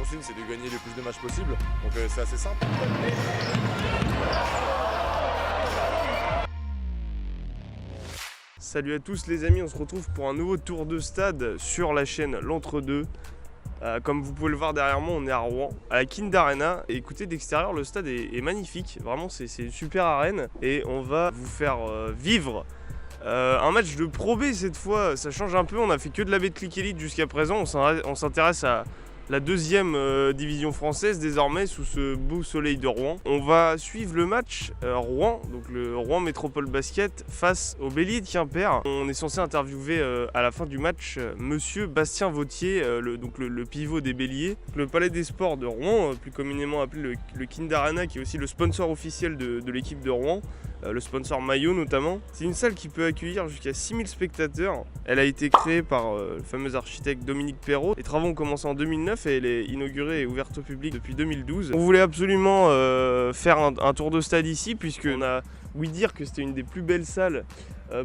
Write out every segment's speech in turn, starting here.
consigne, c'est de gagner le plus de matchs possible. Donc c'est assez simple. Salut à tous les amis, on se retrouve pour un nouveau tour de stade sur la chaîne L'Entre-deux. Comme vous pouvez le voir derrière moi, on est à Rouen, à la Kind Arena. Et écoutez, d'extérieur, le stade est magnifique. Vraiment, c'est une super arène. Et on va vous faire vivre un match de Pro B cette fois. Ça change un peu, on a fait que de la Betclic Elite jusqu'à présent. On s'intéresse à la deuxième division française désormais sous ce beau soleil de Rouen. On va suivre le match Rouen, donc le Rouen Métropole Basket face au Bélier de Quimper. On est censé interviewer à la fin du match monsieur Bastien Vautier, le pivot des Béliers. Le Palais des Sports de Rouen, plus communément appelé le Kind Arena, qui est aussi le sponsor officiel de l'équipe de Rouen. Le sponsor maillot notamment. C'est une salle qui peut accueillir jusqu'à 6000 spectateurs. Elle a été créée par le fameux architecte Dominique Perrault. Les travaux ont commencé en 2009 et elle est inaugurée et ouverte au public depuis 2012. On voulait absolument faire un tour de stade ici, puisqu'on a ouï dire que c'était une des plus belles salles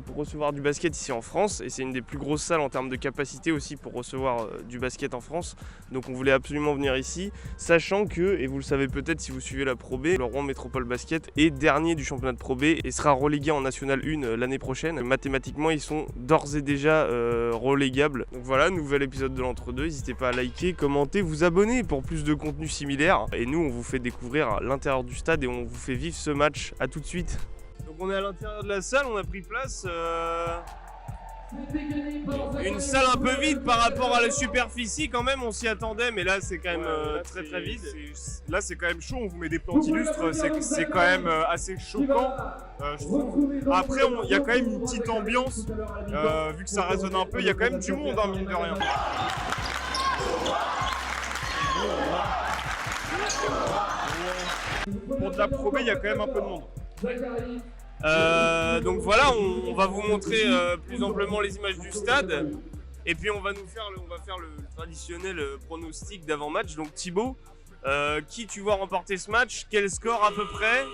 pour recevoir du basket ici en France, et c'est une des plus grosses salles en termes de capacité aussi pour recevoir du basket en France. Donc on voulait absolument venir ici, sachant que, et vous le savez peut-être si vous suivez la Pro B, le Rouen Métropole Basket est dernier du championnat de Pro B et sera relégué en National 1 l'année prochaine. Mathématiquement, ils sont d'ores et déjà relégables. Donc voilà, nouvel épisode de l'Entre-deux. N'hésitez pas à liker, commenter, vous abonner pour plus de contenu similaire. Et nous, on vous fait découvrir l'intérieur du stade et on vous fait vivre ce match. A tout de suite. Donc on est à l'intérieur de la salle, on a pris place. Une salle un peu vide par rapport à la superficie quand même, on s'y attendait, mais là c'est quand même très vide. Là c'est quand même chaud, on vous met des plantes illustres, c'est quand même assez choquant, je trouve. Après il y a quand même une petite ambiance, vu que ça résonne un peu, il y a quand même du monde, hein, mine de rien. Pour de la Pro B, il y a quand même un peu de monde. Donc voilà, on va vous montrer plus amplement les images du stade. Et puis on va faire le traditionnel pronostic d'avant-match. Donc Thibaut, qui tu vois remporter ce match? Quel score à peu près?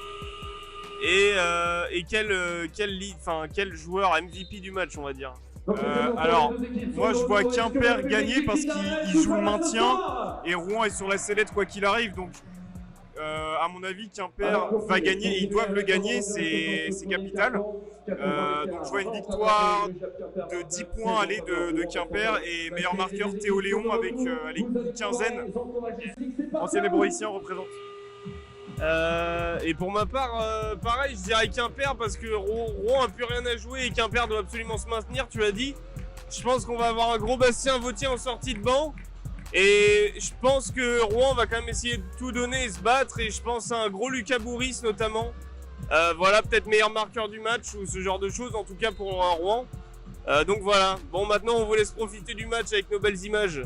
Et quel joueur MVP du match, on va dire? Alors, moi je vois Quimper gagner parce qu'il joue le maintien et Rouen est sur la sellette quoi qu'il arrive. Donc à mon avis, Quimper va gagner et ils doivent le gagner, c'est capital. Donc je vois une victoire de 10 points de Quimper et meilleur marqueur Théo Léon avec une quinzaine. Ancien Ébroïcien représente. Et pour ma part, pareil, je dirais Quimper parce que Rouen n'a plus rien à jouer et Quimper doit absolument se maintenir, tu l'as dit. Je pense qu'on va avoir un gros Bastien Vautier en sortie de banc. Et je pense que Rouen va quand même essayer de tout donner et se battre. Et je pense à un gros Lucas Bourris notamment. Voilà, peut-être meilleur marqueur du match ou ce genre de choses, en tout cas pour Rouen. Donc voilà. Bon, maintenant on vous laisse profiter du match avec nos belles images.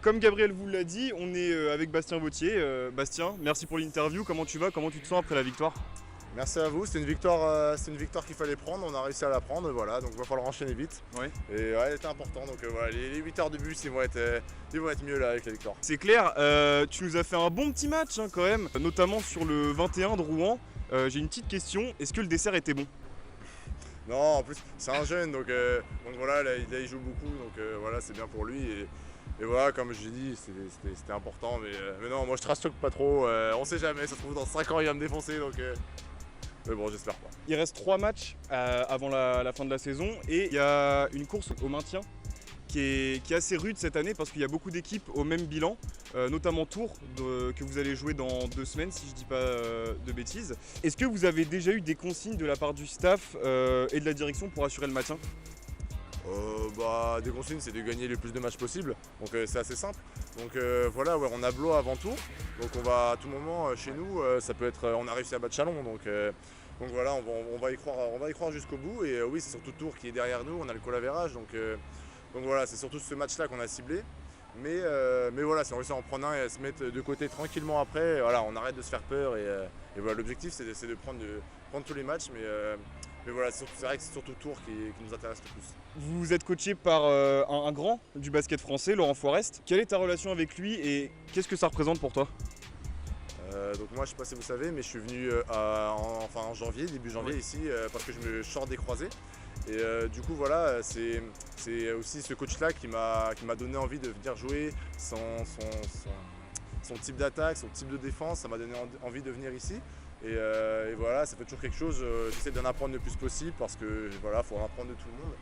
Comme Gabriel vous l'a dit, on est avec Bastien Vautier. Bastien, merci pour l'interview. Comment tu vas? Comment tu te sens après la victoire? Merci à vous, c'est une victoire qu'il fallait prendre, on a réussi à la prendre, voilà, donc il va falloir enchaîner vite. Ouais. Et ouais, elle était importante, donc voilà, les 8 heures de bus, ils vont être mieux là avec la victoire. C'est clair, tu nous as fait un bon petit match quand même, notamment sur le 21 de Rouen. J'ai une petite question, est-ce que le dessert était bon? Non, en plus, c'est un jeune, donc voilà, là, il joue beaucoup, donc voilà, c'est bien pour lui. Et voilà, comme j'ai dit, c'était important, mais non, moi je trash talk pas trop, on sait jamais, ça se trouve dans 5 ans il va me défoncer, donc mais bon, j'espère pas. Il reste 3 matchs avant la fin de la saison et il y a une course au maintien qui est assez rude cette année parce qu'il y a beaucoup d'équipes au même bilan, notamment Tours, que vous allez jouer dans 2 semaines si je dis pas de bêtises. Est-ce que vous avez déjà eu des consignes de la part du staff et de la direction pour assurer le maintien? Des consignes, c'est de gagner le plus de matchs possible, donc c'est assez simple. Donc voilà, ouais, on a Blois avant Tours, donc on va à tout moment chez nous, ça peut être, on a réussi à battre Chalon, donc voilà, on va y croire jusqu'au bout. Et oui, c'est surtout Tours qui est derrière nous, on a le goal-average, donc voilà, c'est surtout ce match-là qu'on a ciblé. Mais voilà, si on réussit à en prendre un et à se mettre de côté tranquillement après, voilà, on arrête de se faire peur. Et voilà, l'objectif c'est de prendre tous les matchs, mais voilà, c'est vrai que c'est surtout Tours qui nous intéresse le plus. Vous êtes coaché par un grand du basket français, Laurent Forest. Quelle est ta relation avec lui et qu'est-ce que ça représente pour toi? Donc moi, je sais pas si vous savez, mais je suis venu en janvier, début janvier ici, parce que je me sors des croisés. Et du coup voilà, c'est aussi ce coach-là qui m'a donné envie de venir jouer son type d'attaque, son type de défense, ça m'a donné envie de venir ici. Et voilà, ça fait toujours quelque chose, j'essaie d'en apprendre le plus possible parce que voilà, faut en apprendre de tout le monde.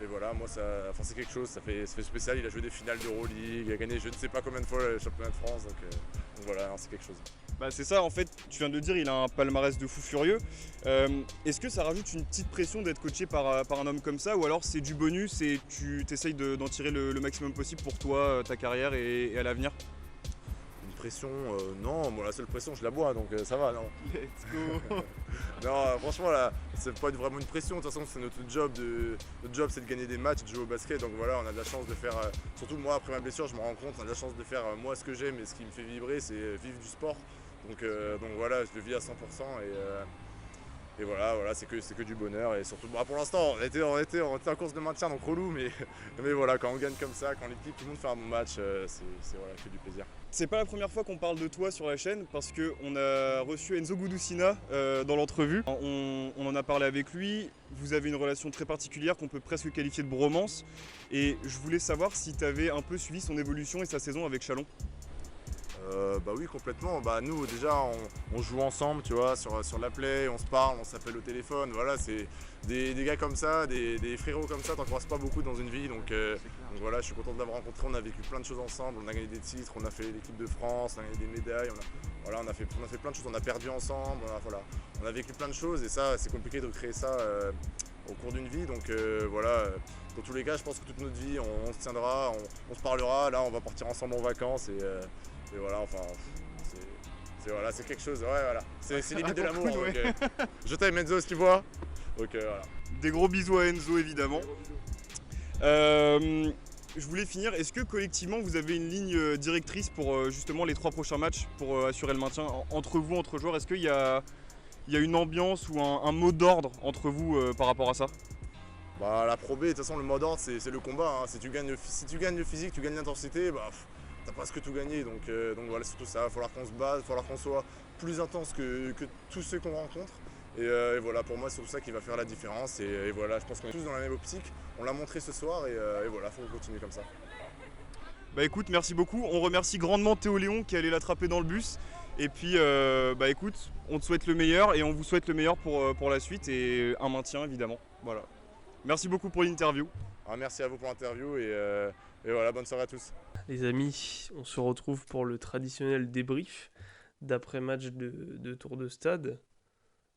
Et voilà, moi c'est quelque chose, ça fait spécial, il a joué des finales d'Euroleague, il a gagné je ne sais pas combien de fois le championnat de France, donc voilà, c'est quelque chose. Bah c'est ça en fait, tu viens de le dire, il a un palmarès de fou furieux. Est-ce que ça rajoute une petite pression d'être coaché par un homme comme ça ou alors c'est du bonus et tu t'essayes d'en tirer le maximum possible pour toi, ta carrière et à l'avenir? Pression, non, moi la seule pression je la bois donc ça va, non. Let's go. Non, franchement là, c'est pas vraiment une pression, de toute façon c'est notre job, c'est de gagner des matchs, de jouer au basket, donc voilà, on a de la chance de faire, surtout moi après ma blessure je me rends compte, on a de la chance de faire moi ce que j'aime et ce qui me fait vibrer c'est vivre du sport, donc voilà, je le vis à 100% et voilà, c'est que du bonheur et surtout pour l'instant on était en course de maintien donc relou mais voilà, quand on gagne comme ça, quand l'équipe tout le monde fait un bon match, c'est voilà, que du plaisir. C'est pas la première fois qu'on parle de toi sur la chaîne parce qu'on a reçu Enzo Gudusina dans l'entrevue. On en a parlé avec lui, vous avez une relation très particulière qu'on peut presque qualifier de bromance et je voulais savoir si tu avais un peu suivi son évolution et sa saison avec Chalon. Bah oui, complètement. Bah nous déjà on joue ensemble, tu vois, sur la play, on se parle, on s'appelle au téléphone, voilà, c'est des gars comme ça, des frérots comme ça, t'en croises pas beaucoup dans une vie, donc voilà, je suis content de l'avoir rencontré, on a vécu plein de choses ensemble, on a gagné des titres, on a fait l'équipe de France, on a gagné des médailles, on a fait plein de choses, on a perdu ensemble, on a vécu plein de choses et ça c'est compliqué de créer ça au cours d'une vie, donc voilà, dans tous les cas je pense que toute notre vie on se tiendra, on se parlera, là on va partir ensemble en vacances et voilà, enfin, c'est quelque chose, ouais, voilà. C'est limite de l'amour. Cool, ouais. Je t'aime Enzo, si tu vois. Donc voilà. Des gros bisous à Enzo évidemment. Je voulais finir, est-ce que collectivement vous avez une ligne directrice pour justement les 3 prochains matchs pour assurer le maintien entre vous, entre joueurs? Est-ce qu'il y a une ambiance ou un mot d'ordre entre vous par rapport à ça? Bah la Pro B, de toute façon le mot d'ordre c'est le combat, hein. Si tu gagnes le physique, tu gagnes l'intensité, bah t'as presque tout gagné, donc voilà, c'est surtout ça, il va falloir qu'on se batte, il va falloir qu'on soit plus intense que tous ceux qu'on rencontre. Et voilà, pour moi c'est tout ça qui va faire la différence. Et voilà, je pense qu'on est tous dans la même optique, on l'a montré ce soir et voilà, il faut continuer comme ça. Bah écoute, merci beaucoup, on remercie grandement Théo Léon qui allait l'attraper dans le bus. Et puis bah écoute, on te souhaite le meilleur et on vous souhaite le meilleur pour la suite et un maintien évidemment. Voilà. Merci beaucoup pour l'interview. Merci à vous pour l'interview et voilà, bonne soirée à tous. Les amis, on se retrouve pour le traditionnel débrief d'après-match de tour de stade.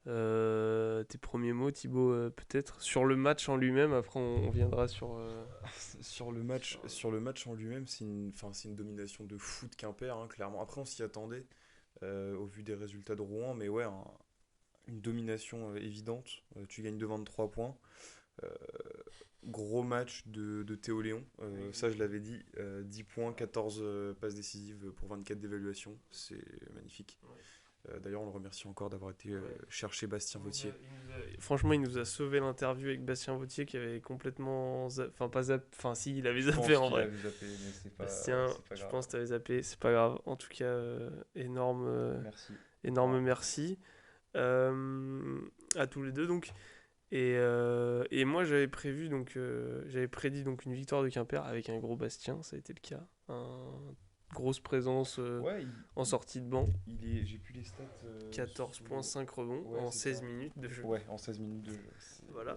Tes premiers mots, Thibaut, peut-être sur le match en lui-même. Après, on viendra sur. Sur le match en lui-même, c'est une domination de fou de Quimper, hein, clairement. Après, on s'y attendait au vu des résultats de Rouen, mais ouais, une domination évidente. Tu gagnes de 23 points. Gros match de Théo Léon, ça je l'avais dit, 10 points, 14 passes décisives pour 24 d'évaluation, c'est magnifique. D'ailleurs, on le remercie encore d'avoir été chercher Bastien Vautier. Franchement, il nous a sauvé l'interview avec Bastien Vautier qui avait complètement. Enfin, pas zappé. Enfin, si, il avait Je pense zappé en qu'il vrai. avait zappé, mais Bastien, c'est pas je grave. pense que t'avais zappé. C'est pas grave. En tout cas, Merci. énorme merci à tous les deux. Donc. Et moi, j'avais prédit donc une victoire de Quimper avec un gros Bastien. Ça a été le cas. Grosse présence Ouais, en sortie de banc. j'ai plus les stats. 14,5 rebonds Ouais, en c'est 16 ça. minutes de jeu. Ouais, en 16 minutes de jeu. Voilà.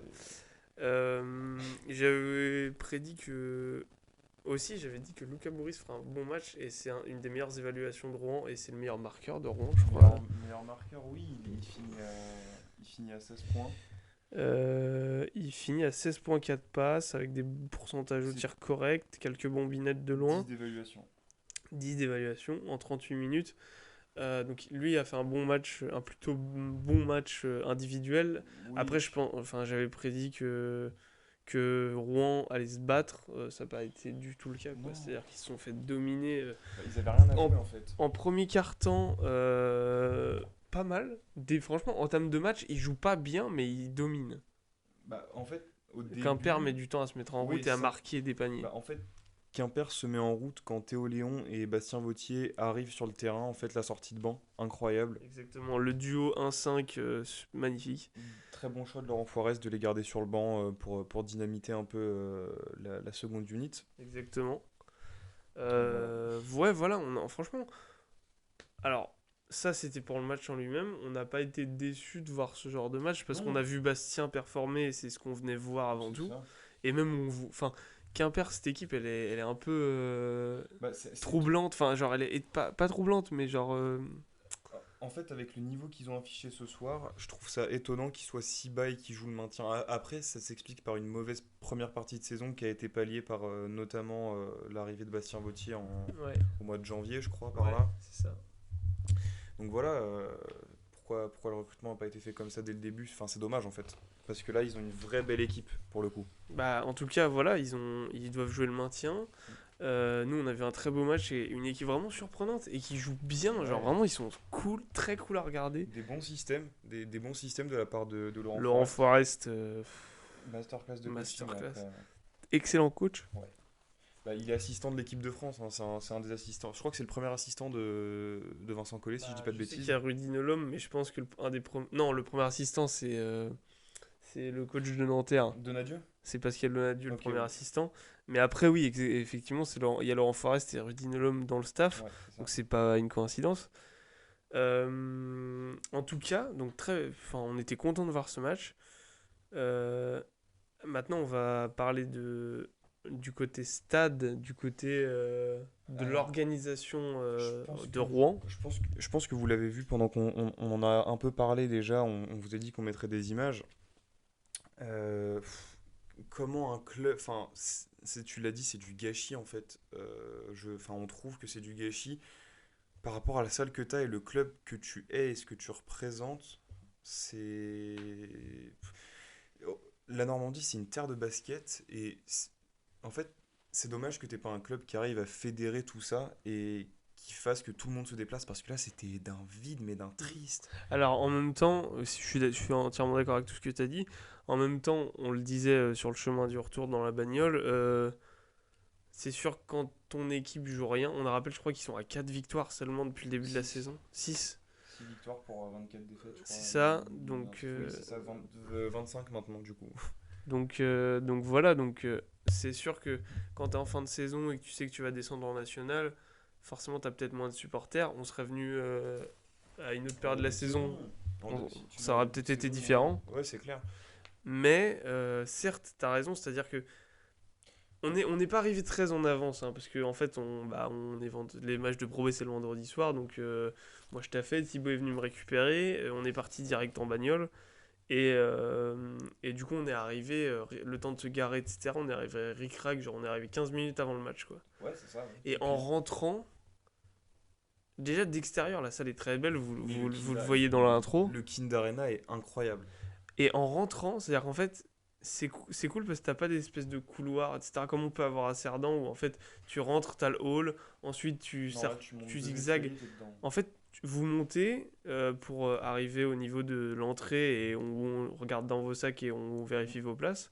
J'avais prédit que. Aussi, j'avais dit que Lucas Boris fera un bon match et c'est une des meilleures évaluations de Rouen et c'est le meilleur marqueur de Rouen, je crois. Meilleur marqueur, oui, il finit à 16 points. Il finit à 16,4 passes avec des pourcentages au tir corrects, quelques bombinettes de loin, 10 d'évaluation. 10 d'évaluation en 38 minutes. Donc lui a fait un bon match, un plutôt bon match individuel. Oui. Après, j'avais prédit que Rouen allait se battre. Ça n'a pas été du tout le cas, quoi. Non. C'est-à-dire qu'ils se sont fait dominer Ils avaient rien à en- jouer en fait. en premier quart-temps. Pas mal. Franchement, en termes de match, ils jouent pas bien, mais ils dominent. Bah, en fait, au début. Quimper met du temps à se mettre en Oui, route et à ça- marquer des paniers. Bah, en fait, Quimper se met en route quand Théo Léon et Bastien Vautier arrivent sur le terrain. En fait, la sortie de banc, incroyable. Exactement, le duo 1-5, magnifique. Très bon choix de Laurent Forest de les garder sur le banc pour dynamiter un peu la seconde unit. Exactement. Ouais, voilà, franchement. Alors, ça c'était pour le match en lui-même. On n'a pas été déçus de voir ce genre de match parce Non. qu'on a vu Bastien performer et c'est ce qu'on venait voir avant C'est tout. ça. Et même, enfin, Quimper, cette équipe, elle est un peu Bah, troublante. Enfin, genre, elle est pas troublante, mais genre. En fait, avec le niveau qu'ils ont affiché ce soir, je trouve ça étonnant qu'ils soient si bas et qu'ils jouent le maintien. Après, ça s'explique par une mauvaise première partie de saison qui a été palliée par notamment l'arrivée de Bastien Vautier Ouais, au mois de janvier, je crois, par ouais, là. c'est ça. Donc voilà, pourquoi le recrutement n'a pas été fait comme ça dès le début. Enfin, c'est dommage en fait. Parce que là, ils ont une vraie belle équipe pour le coup. Bah, en tout cas, voilà, ils doivent jouer le maintien. Nous, on avait un très beau match et une équipe vraiment surprenante et qui joue bien. Genre, Ouais. vraiment, ils sont cool, très cool à regarder. Des bons systèmes, des bons systèmes de la part de Laurent Laurent Forest. Forest, Masterclass de coaching, Masterclass. après. excellent coach. Bah, il est assistant de l'équipe de France, hein, c'est un des assistants. Je crois que c'est le premier assistant de Vincent Collet, si je dis pas de Je sais qu'il bêtises. y a Rudy Nolom, mais je pense que non, le premier assistant, c'est le coach de Nanterre. Donadieu. C'est Pascal Donadieu, le Ok, premier ouais. assistant. Mais après, oui, effectivement, il y a Laurent Forest et Rudy Nolom dans le staff. Ouais, c'est ça. Donc c'est pas une coïncidence. En tout cas, donc on était content de voir ce match. Maintenant, on va parler du côté stade, du côté de Alors, l'organisation je pense de que- Rouen. Je pense que vous l'avez vu pendant qu'on en a un peu parlé déjà, on vous a dit qu'on mettrait des images. Comment un club, enfin, tu l'as dit, c'est du gâchis en fait. On trouve que c'est du gâchis par rapport à la salle que tu as et le club que tu es et ce que tu représentes. C'est la Normandie, c'est une terre de basket et en fait, c'est dommage que t'aies pas un club qui arrive à fédérer tout ça et qui fasse que tout le monde se déplace parce que là, c'était d'un vide mais d'un triste. Alors en même temps, je suis entièrement d'accord avec tout ce que tu as dit. En même temps, on le disait sur le chemin du retour dans la bagnole, c'est sûr que quand ton équipe joue rien, on a rappelé, je crois qu'ils sont à 4 victoires seulement depuis le début de la Six. saison. 6. 6 victoires pour 24 défaites, je crois. C'est ça, donc, Oui, c'est ça, 25 maintenant du coup. Donc voilà, c'est sûr que quand tu es en fin de saison et que tu sais que tu vas descendre en national, forcément tu as peut-être moins de supporters. On serait venu à une autre période de la saison, ça aurait peut-être été différent. Ouais, c'est clair. Mais certes, tu as raison, c'est-à-dire que on n'est pas arrivé très en avance, hein, parce que en fait, les matchs de Pro B c'est le vendredi soir, donc moi je t'ai fait, Thibaut est venu me récupérer, on est parti direct en bagnole. Et du coup, on est arrivé, le temps de se garer, etc. On est arrivé ric-rac, genre on est arrivé 15 minutes avant le match, quoi. Ouais, c'est ça. Et en rentrant, déjà d'extérieur, la salle est très belle, vous le voyez dans l'intro. Le Kind Arena est incroyable. Et en rentrant, c'est-à-dire qu'en fait, c'est cool parce que t'as pas des espèces de couloirs, etc. Comme on peut avoir à Cerdan, où en fait, tu rentres, t'as le hall, ensuite tu zigzags. En fait, vous montez pour arriver au niveau de l'entrée et on regarde dans vos sacs et on vérifie vos places.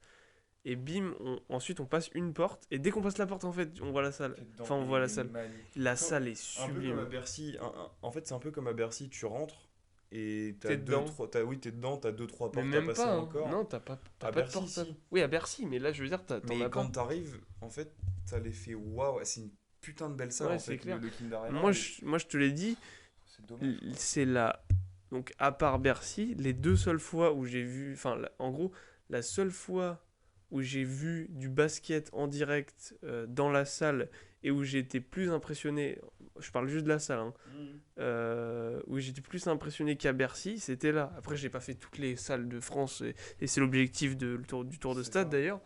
Et bim, ensuite on passe une porte. Et dès qu'on passe la porte, en fait, on voit la salle. Enfin, on voit la salle. La salle est Un peu comme à sublime. Bercy. En fait, c'est un peu comme à Bercy. Tu rentres et T'es dedans. oui, t'es dedans, t'as deux, trois Mais portes à même passer pas, hein. encore. Non, t'as À pas de Bercy, porte. si. Oui, à Bercy, mais là, je veux dire, t'en Mais as pas. quand t'arrives, en fait, t'as l'effet waouh, c'est une putain de belle salle Ouais, en c'est fait, clair. le Kind Arena. Moi, et moi, je te l'ai dit, c'est dommage. c'est la. Donc, à part Bercy, les deux seules fois où j'ai vu. Enfin, en gros, la seule fois où j'ai vu du basket en direct dans la salle et où j'ai été plus impressionné. Je parle juste de la salle, hein, où j'étais plus impressionné qu'à Bercy, c'était là. Après, j'ai pas fait toutes les salles de France et c'est l'objectif du tour de C'est stade ça. d'ailleurs.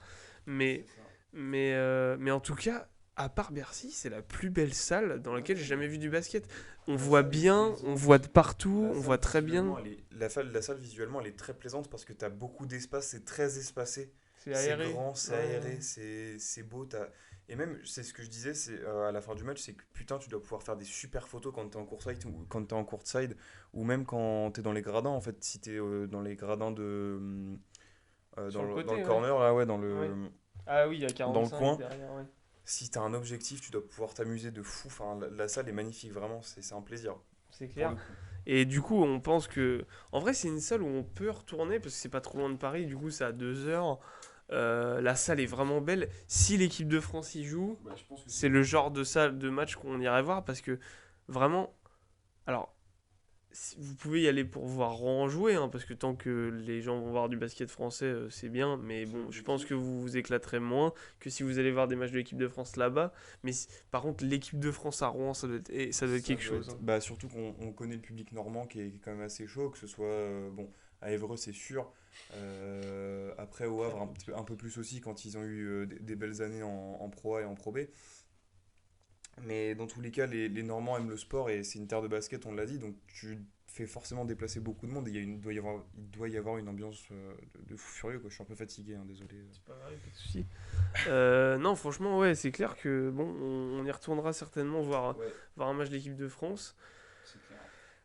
Mais, C'est ça. mais en tout cas, à part Bercy, c'est la plus belle salle dans laquelle j'ai jamais vu du basket. On La voit salle est bien, plaisante. on voit de partout, La on salle, voit très bien. visuellement, la salle visuellement elle est très plaisante parce que t'as beaucoup d'espace, c'est très espacé, C'est c'est aéré. grand, c'est Ouais. aéré, c'est beau. Et même, c'est ce que je disais, c'est à la fin du match, c'est que putain, tu dois pouvoir faire des super photos quand t'es en courtside ou même quand t'es dans les gradins. En fait, si t'es dans les gradins Sur le dans côté, le ouais. corner là, ouais, Ouais. Ah oui, il y a dans le 45 coin. derrière, ouais. Si t'as un objectif, tu dois pouvoir t'amuser de fou. Enfin, la salle est magnifique, vraiment, c'est un plaisir. C'est Pour clair. le coup. Et du coup, on pense que. En vrai, c'est une salle où on peut retourner parce que c'est pas trop loin de Paris. Du coup, c'est à 2 heures. La salle est vraiment belle. Si l'équipe de France y joue, Bah, je pense que c'est le genre de salle de match qu'on irait voir parce que vraiment. Alors, vous pouvez y aller pour voir Rouen jouer, hein, parce que tant que les gens vont voir du basket français, c'est bien. Mais bon, je pense que vous vous éclaterez moins que si vous allez voir des matchs de l'équipe de France là-bas. Mais par contre, l'équipe de France à Rouen, ça doit être quelque chose. Hein. Bah, surtout qu'on connaît le public normand qui est quand même assez chaud, que ce soit bon, à Évreux c'est sûr. Après au Havre un peu plus aussi quand ils ont eu des belles années en Pro A et en Pro B. Mais dans tous les cas, les Normands aiment le sport et c'est une terre de basket, on l'a dit, donc tu fais forcément déplacer beaucoup de monde et il doit y avoir une ambiance de fou furieux, quoi. Je suis un peu fatigué, hein, désolé. C'est pas grave, pas de soucis. Non, franchement, ouais, c'est clair que bon, on y retournera certainement Ouais, voir un match de l'équipe de France. c'est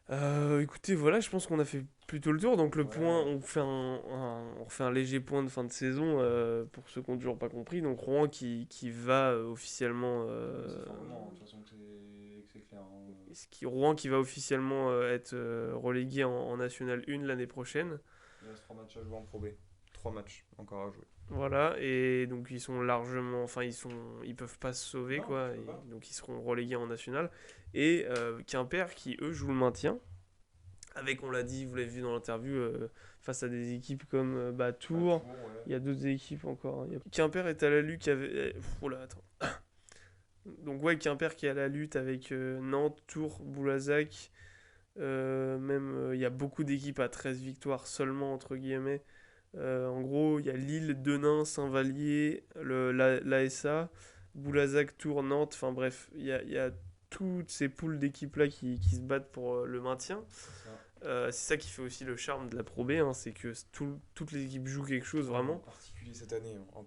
clair. Écoutez, voilà, je pense qu'on a fait plutôt le tour. Donc le Ouais. point, on refait un léger point de fin de saison pour ceux qui n'ont toujours pas compris. Donc Rouen qui va officiellement, Ça fait un moment, hein, de toute façon, que c'est clair. Hein. Rouen qui va officiellement être relégué en National 1 l'année prochaine. Il reste 3 matchs à jouer en Pro B. 3 matchs encore à jouer. Voilà, et donc ils sont largement, enfin ils peuvent pas se sauver Non, quoi, ils peuvent pas. donc ils seront relégués en national. Et Quimper qui eux jouent le maintien, avec on l'a dit, vous l'avez vu dans l'interview, face à des équipes comme Tours, Tours, il y a d'autres équipes encore. Hein. Quimper est à la lutte avec, oh là, attends. Donc ouais, Quimper qui est à la lutte avec Nantes, Tours, Boulazac, même il y a beaucoup d'équipes à 13 victoires seulement entre guillemets. En gros, il y a Lille, Denain, Saint-Vallier, l'ASA, Boulazac, Tours, Nantes. Enfin bref, il y a toutes ces poules d'équipes-là qui se battent pour le maintien. C'est ça qui fait aussi le charme de la Pro B, hein, c'est que toutes les équipes jouent quelque chose En vraiment. particulier cette année, hein,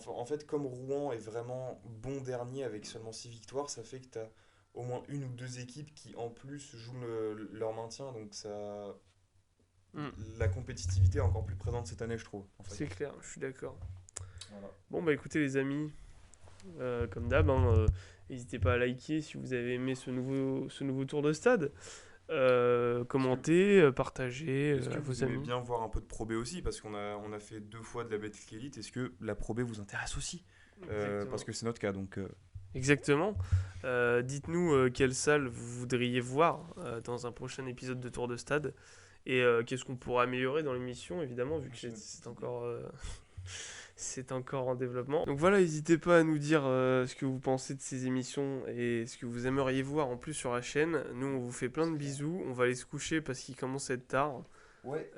en fait, comme Rouen est vraiment bon dernier avec seulement 6 victoires, ça fait que tu as au moins une ou deux équipes qui en plus jouent leur maintien, donc ça, Mm. la compétitivité est encore plus présente cette année, je trouve. En fait. C'est clair, je suis d'accord. Voilà. Bon bah écoutez les amis, comme d'hab, hein, n'hésitez pas à liker si vous avez aimé ce nouveau tour de stade. Commentez, partagez Est-ce que à vous vos aimez amis. bien voir un peu de Pro B aussi, parce qu'on a fait 2 fois de la Betclic Elite, est-ce que la Pro B vous intéresse aussi Exactement. Parce que c'est notre cas, donc Exactement. Dites-nous quelle salle vous voudriez voir dans un prochain épisode de Tour de Stade et qu'est-ce qu'on pourrait améliorer dans l'émission, évidemment, vu que c'est encore, c'est encore en développement. Donc voilà, n'hésitez pas à nous dire ce que vous pensez de ces émissions et ce que vous aimeriez voir en plus sur la chaîne. Nous, on vous fait plein de bisous. On va aller se coucher parce qu'il commence à être tard. ouais,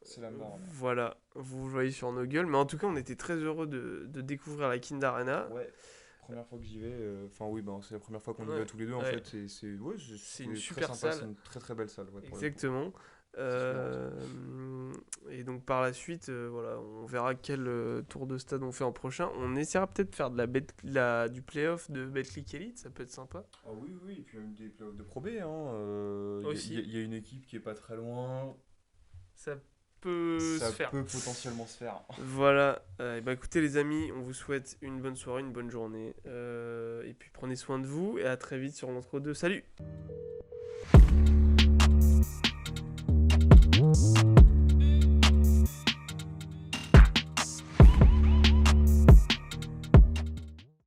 c'est la mort. Voilà, vous le voyez sur nos gueules. Mais en tout cas, on était très heureux de découvrir la Kind Arena. Ouais. Première fois que j'y vais, enfin oui, ben, c'est la première fois qu'on y Ouais, va tous les deux en ouais. fait. C'est C'est une très super sympa, salle. c'est une très très belle salle. Ouais, pour le coup. Exactement. Et donc par la suite, voilà, on verra quel tour de stade on fait en prochain. On essaiera peut-être de faire du playoff de Betclic Elite, ça peut être sympa. Ah oui, oui, et puis même des playoffs de Pro B. Aussi. Il y a une équipe qui est pas très loin. Ça peut Ça se faire. peut potentiellement se faire. Voilà, et bah écoutez les amis, on vous souhaite une bonne soirée, une bonne journée. Et puis prenez soin de vous et à très vite sur l'entre-deux. Salut!